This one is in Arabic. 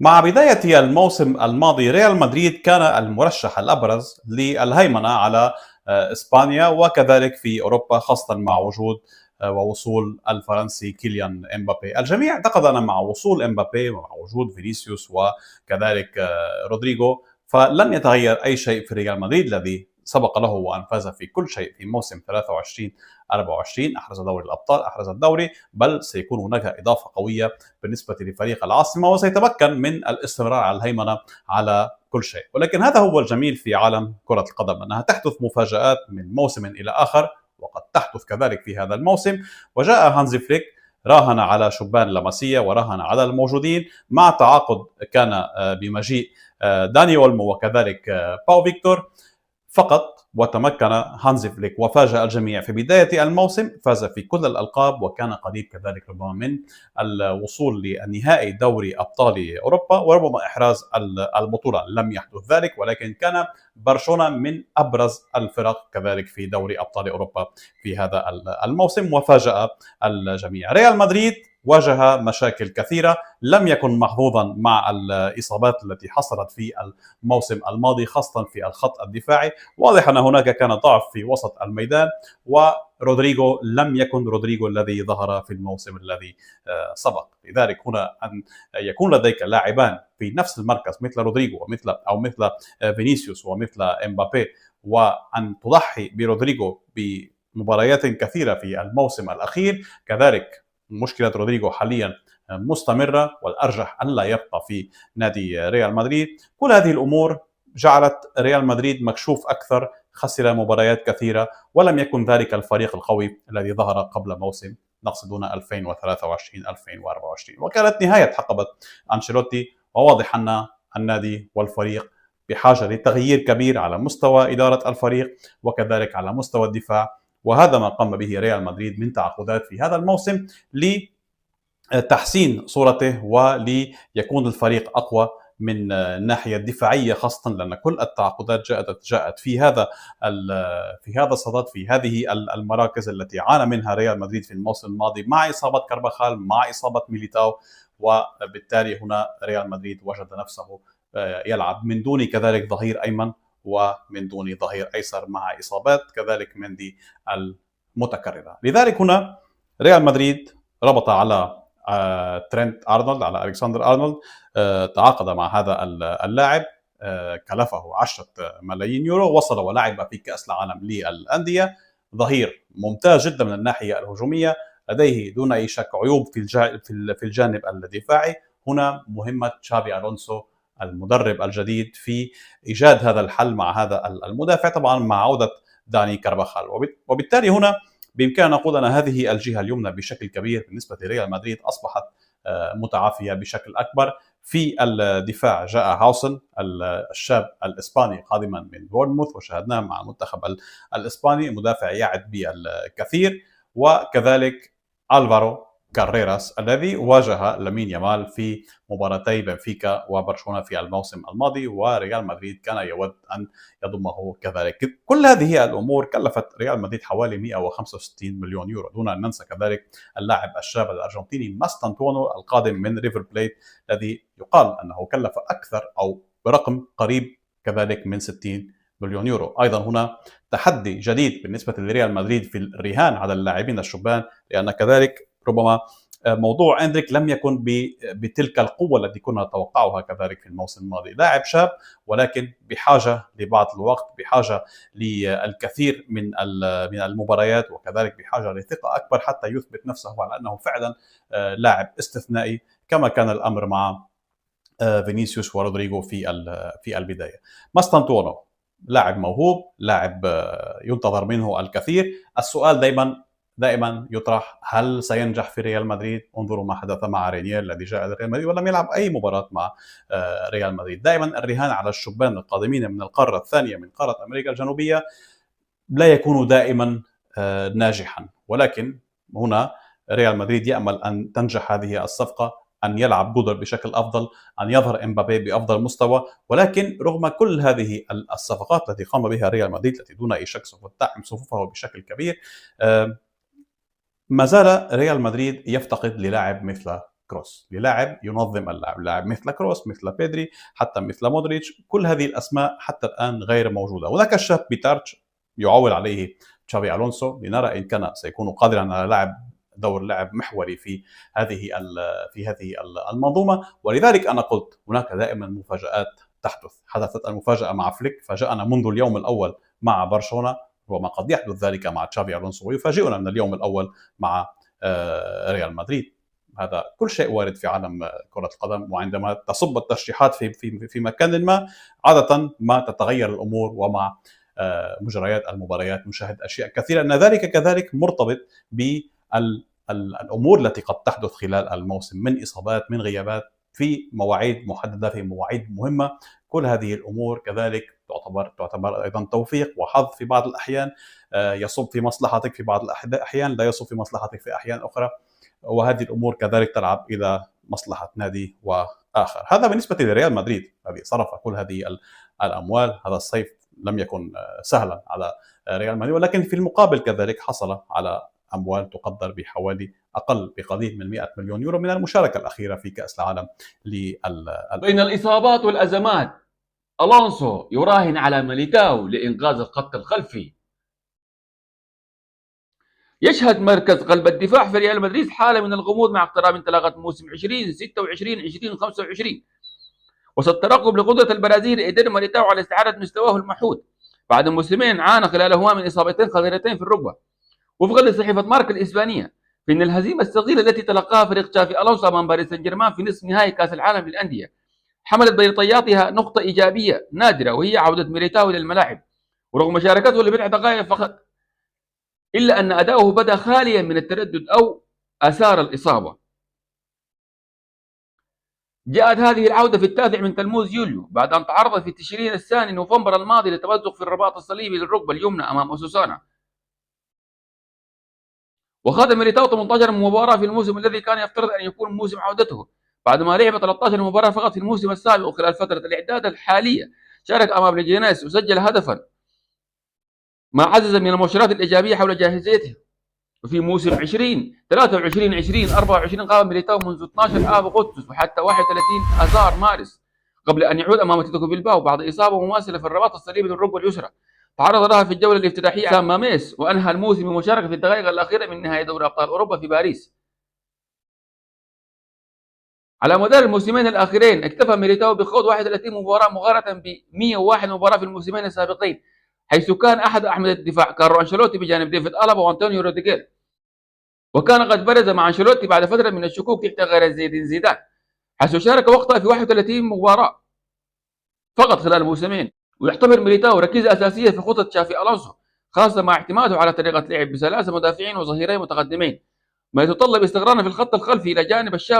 مع بداية الموسم الماضي ريال مدريد كان المرشح الأبرز للهيمنة على إسبانيا وكذلك في أوروبا، خاصة مع وجود ووصول الفرنسي كيليان إمبابي. الجميع اعتقد أن مع وصول إمبابي ومع وجود فينيسيوس وكذلك رودريغو فلن يتغير أي شيء في ريال مدريد الذي سبق له وأن فاز في كل شيء في موسم 23-24، أحرز دوري الأبطال، أحرز الدوري، بل سيكون هناك إضافة قوية بالنسبة لفريق العاصمة وسيتمكن من الاستمرار على الهيمنة على كل شيء. ولكن هذا هو الجميل في عالم كرة القدم، أنها تحدث مفاجآت من موسم إلى آخر، وقد تحدث كذلك في هذا الموسم. وجاء هانزي فليك راهن على شبان لاماسيا وراهن على الموجودين، مع تعاقد كان بمجيء داني اولمو وكذلك باو فيكتور فقط، وتمكن هانزي فليك وفاجأ الجميع في بداية الموسم، فاز في كل الألقاب وكان قريب كذلك ربما من الوصول للنهائي دوري أبطال أوروبا وربما إحراز البطولة. لم يحدث ذلك، ولكن كان برشلونة من أبرز الفرق كذلك في دوري أبطال أوروبا في هذا الموسم وفاجأ الجميع. ريال مدريد واجه مشاكل كثيرة، لم يكن محظوظا مع الإصابات التي حصلت في الموسم الماضي، خاصة في الخط الدفاعي. واضح أن هناك كان ضعف في وسط الميدان، ورودريغو لم يكن رودريغو الذي ظهر في الموسم الذي سبق. لذلك هنا أن يكون لديك لاعبان في نفس المركز مثل رودريغو مثل فينيسيوس ومثل إمبابي، وأن تضحي برودريغو بمباريات كثيرة في الموسم الأخير. كذلك مشكلة رودريغو حاليا مستمرة، والأرجح أن لا يبقى في نادي ريال مدريد. كل هذه الأمور جعلت ريال مدريد مكشوف أكثر، خسر مباريات كثيرة ولم يكن ذلك الفريق القوي الذي ظهر قبل موسم نقصدون 2023-2024، وكانت نهاية حقبة أنشيلوتي. وواضح أن النادي والفريق بحاجة لتغيير كبير على مستوى إدارة الفريق وكذلك على مستوى الدفاع، وهذا ما قام به ريال مدريد من تعاقدات في هذا الموسم لتحسين صورته وليكون الفريق أقوى من الناحية الدفاعية، خاصة لأن كل التعاقدات جاءت في هذا الصدد، في هذه المراكز التي عانى منها ريال مدريد في الموسم الماضي مع إصابة كارفاخال، مع إصابة ميليتاو. وبالتالي هنا ريال مدريد وجد نفسه يلعب من دون كذلك ظهير أيمن ومن دون ظهير أيسر مع إصابات كذلك مندي المتكررة. لذلك هنا ريال مدريد ربط على ترينت أرنولد، على ألكسندر أرنولد، تعاقد مع هذا اللاعب، كلفه 10 ملايين يورو، وصل ولعب في كأس العالم للأندية. ظهير ممتاز جدا من الناحية الهجومية، لديه دون أي شك عيوب في الجانب الدفاعي. هنا مهمة تشافي ألونسو المدرب الجديد في إيجاد هذا الحل مع هذا المدافع، طبعا مع عودة داني كارفاخال. وبالتالي هنا بإمكاننا نقول أن هذه الجهة اليمنى بشكل كبير بالنسبة لريال مدريد أصبحت متعافية بشكل أكبر. في الدفاع جاء هاوسن الشاب الإسباني قادما من بورنموث، وشاهدناه مع المنتخب الإسباني، مدافع يعد بالكثير. وكذلك ألفارو كاريراس الذي واجه لامين يامال في مباراتي بنفيكا وبرشلونة في الموسم الماضي، وريال مدريد كان يود أن يضمه كذلك. كل هذه الأمور كلفت ريال مدريد حوالي 165 مليون يورو، دون أن ننسى كذلك اللاعب الشاب الأرجنتيني ماستانتونو القادم من ريفر بليت، الذي يقال أنه كلف أكثر أو برقم قريب كذلك من 60 مليون يورو. أيضا هنا تحدي جديد بالنسبة لريال مدريد في الرهان على اللاعبين الشبان، لأن كذلك ربما موضوع اندريك لم يكن بتلك القوة التي كنا نتوقعها كذلك في الموسم الماضي. لاعب شاب ولكن بحاجة لبعض الوقت، بحاجة للكثير من المباريات، وكذلك بحاجة لثقة أكبر حتى يثبت نفسه على أنه فعلا لاعب استثنائي، كما كان الأمر مع فينيسيوس ورودريغو في البداية. ماستانتونو لاعب موهوب، لاعب ينتظر منه الكثير. السؤال دائما يطرح: هل سينجح في ريال مدريد؟ انظروا ما حدث مع رينير الذي جاء لريال مدريد ولم يلعب أي مباراة مع ريال مدريد. دائما الرهان على الشبان القادمين من القارة الثانية، من قارة أمريكا الجنوبية، لا يكون دائما ناجحا. ولكن هنا ريال مدريد يأمل أن تنجح هذه الصفقة، أن يلعب جودر بشكل أفضل، أن يظهر إمبابي بأفضل مستوى. ولكن رغم كل هذه الصفقات التي قام بها ريال مدريد، التي دون أي شك سوف تدعم صفوفه بشكل كبير، ما زال ريال مدريد يفتقد للاعب مثل كروس، للاعب ينظم اللعب، لاعب مثل كروس، مثل بيدري، حتى مثل مودريتش. كل هذه الاسماء حتى الان غير موجوده. هناك الشاب بيتارتش يعول عليه تشافي الونسو، لنرى ان كان سيكون قادرا على لعب دور لاعب محوري في هذه المنظومه. ولذلك انا قلت هناك دائما مفاجات تحدث. حدثت المفاجاه مع فليك، فاجانا منذ اليوم الاول مع برشلونه، وما قد يحدث ذلك مع تشافي الونسو ويفاجئنا من اليوم الاول مع ريال مدريد. هذا كل شيء وارد في عالم كرة القدم، وعندما تصب الترشيحات في مكان ما عادة ما تتغير الأمور، ومع مجريات المباريات نشاهد أشياء كثيرة. أن ذلك كذلك مرتبط بالأمور التي قد تحدث خلال الموسم من إصابات، من غيابات في مواعيد محددة، في مواعيد مهمة. كل هذه الأمور كذلك تعتبر أيضا توفيق وحظ في بعض الأحيان، يصب في مصلحتك في بعض الأحيان، لا يصب في مصلحتك في أحيان أخرى. وهذه الأمور كذلك تلعب إلى مصلحة نادي وآخر. هذا بالنسبة لريال مدريد الذي صرف كل هذه الأموال. هذا الصيف لم يكن سهلا على ريال مدريد، ولكن في المقابل كذلك حصل على أموال تقدر بحوالي أقل بقليل من 100 مليون يورو من المشاركة الأخيرة في كأس العالم. بين الإصابات والأزمات، ألونسو يراهن على ميليتاو لإنقاذ الخط الخلفي. يشهد مركز قلب الدفاع في ريال مدريد حالة من الغموض مع اقتراب انطلاقة موسم 2026-2025، وسط الترقب لقدرة البرازيل إيدر ميليتاو على استعادة مستواه المحدود بعد موسمين عانى خلالهما من إصابتين خطيرتين في الركبة. وفقا لصحيفة ماركا الإسبانية، فإن الهزيمة الثقيلة التي تلقاها فريق تشافي ألونسو أمام باريس سان جيرمان في نصف نهائي كأس العالم للأندية حملت بطياتها نقطة إيجابية نادرة، وهي عودة ميليتاو إلى الملاعب. ورغم مشاركته لبضع دقائق فقط، إلا أن أداؤه بدا خاليا من التردد أو آثار الإصابة. جاءت هذه العودة في 9 من تموز يوليو بعد أن تعرض في تشرين الثاني نوفمبر الماضي لتمزق في الرباط الصليبي للركبة اليمنى أمام أوساسونا. وخاض ميليتاو 18 مباراة في الموسم الذي كان يفترض أن يكون موسم عودته، بعدما لعب 13 مباراة فقط في الموسم السابق. وخلال فترة الإعداد الحالية شارك أمام ليجينيس وسجل هدفا، ما عزز من المؤشرات الإيجابية حول جاهزيته. وفي موسم 2023-2024 قام ميليتاو منذ 12 آب أغسطس وحتى 31 آذار مارس قبل أن يعود أمام أتلتيكو بلباو بعد إصابة مماثلة في الرباط الصليبي للركبة اليسرى تعرض لها في الجولة الافتتاحية أمام ماميس، وأنهى الموسم بمشاركة في الدقائق الأخيرة من نهائي دوري أبطال أوروبا في باريس. على مدار الموسمين الأخيرين اكتفى ميليتاو بخوض 31 مباراة مقارنة ب 101 مباراة في الموسمين السابقين، حيث كان أحد أحمد الدفاع كارلو أنشيلوتي بجانب ديفيد ألابا وأنطونيو روديغير. وكان قد برز مع أنشيلوتي بعد فترة من الشكوك تحت غير زيدان، حيث شارك وقتها في 31 مباراة فقط خلال الموسمين. ويعتبر ميليتاو ركيزة أساسية في خطة تشافي ألونسو، خاصة مع اعتماده على طريقة لعب بثلاثة مدافعين وظهيرين متقدمين، ما يتطلب استقرارا في الخط الخلفي إلى جانب الشاب